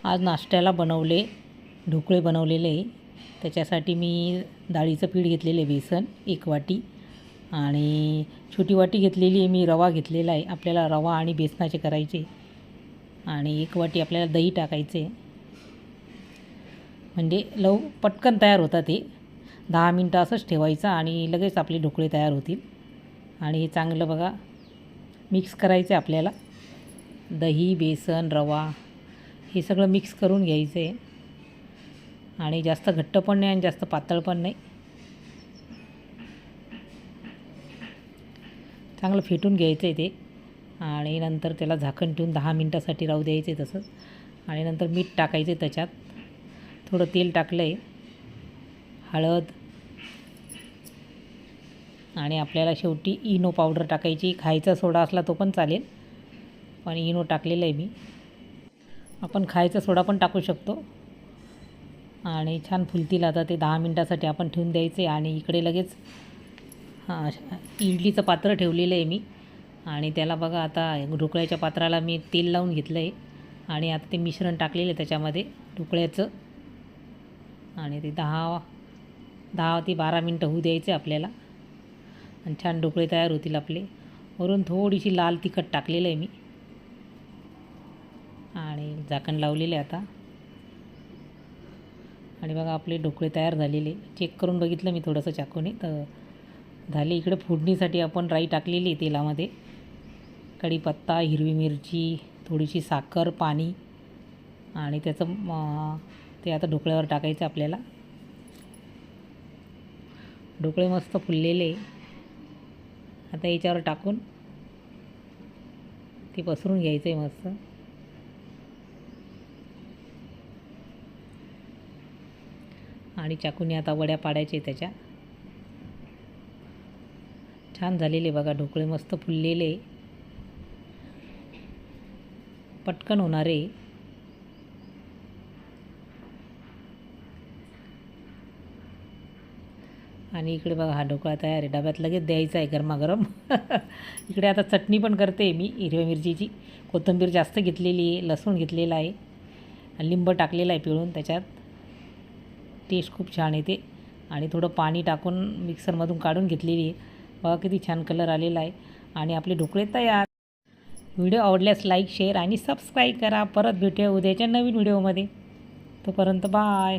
आज नाश्त्याला बनवले ढोकळे बनवलेले. त्याच्यासाठी मी डाळीचं पीठ घेतलेले बेसन 1 वाटी आणि छोटी वाटी घेतलेली आहे मी रवा घेतलेला आहे. आपल्याला रवा आणि बेसनाचे करायचे आणि 1 वाटी आपल्याला दही टाकायचे म्हणजे पटकन तयार होतात. ते 10 मिनटं असंच ठेवायचं आणि लगेच आपले ढोकळे तयार होतील. आणि हे चांगलं बघा मिक्स करायचं आहे आपल्याला. दही, बेसन, रवा हे सगळं मिक्स करून घ्यायचं आहे आणि जास्त घट्ट पण नाही आणि जास्त पातळ पण नाही. चांगलं फेटून घ्यायचं आहे ते आणि नंतर त्याला झाकण ठेवून 10 मिनटासाठी राहू द्यायचं आहे तसंच. आणि नंतर मीठ टाकायचं आहे, त्याच्यात थोडं तेल टाकलं आहे, हळद आणि आपल्याला शेवटी इनो पावडर टाकायची. खायचा सोडा असला तो पण चालेल, पण इनो टाकलेलं आहे मी. आपण खायचा सोडा पण टाकू शकतो. आणि छान फुलतील आता ते. 10 मिनटासाठी आपण ठेवून द्यायचे. आणि इकडे लगेच इडलीचं पात्र ठेवलेलं आहे मी आणि त्याला बघा आता ढोकळ्याच्या पात्राला मी तेल लावून घेतलं आहे आणि आता ते मिश्रण टाकलेलं आहे त्याच्यामध्ये ढोकळ्याचं. आणि ते 10 ते 12 मिनटं होऊ द्यायचे आपल्याला आणि छान ढोकळे तयार होतील आपले. वरून थोडीशी लाल तिखट टाकलेलं आहे मी आणि झाकण लावलेले आता. आणि बघा आपले ढोकळे तयार झालेले. चेक करून बघितलं मी थोडंसं चाकूने तर झाले. इकडे फोडणीसाठी आपण राई टाकलेली तेलामध्ये, कढीपत्ता, हिरवी मिरची, थोडीशी साखर, पाणी आणि त्याचं ते आता ढोकळ्यावर टाकायचं आपल्याला. ढोकळे मस्त फुललेले. आता याच्यावर टाकून ते पसरून घ्यायचं आहे मस्त. आणि चाकूने आता वड्या पाडायचे त्याच्या. छान झालेले बघा ढोकळे, मस्त फुललेले, पटकन होणारे. आणि इकडे बघा हा ढोकळा तयार आहे. डब्यात लगेच द्यायचा आहे गरमागरम. इकडे आता चटणी पण करते मी हिरव्या मिरचीची. कोथिंबीर जास्त घेतलेली आहे, लसूण घेतलेला आहे, लिंब टाकलेला आहे पिळून त्याच्यात. टेस्ट खूप छान येते. आणि थोडं पाणी टाकून मिक्सरमधून काढून घेतलेली आहे. बघा किती छान कलर आलेला आहे. आणि आपले ढोकळे तयार. व्हिडिओ आवडल्यास लाईक, शेअर आणि सबस्क्राईब करा. परत भेटूया उद्याच्या नवीन व्हिडिओमध्ये. तोपर्यंत बाय.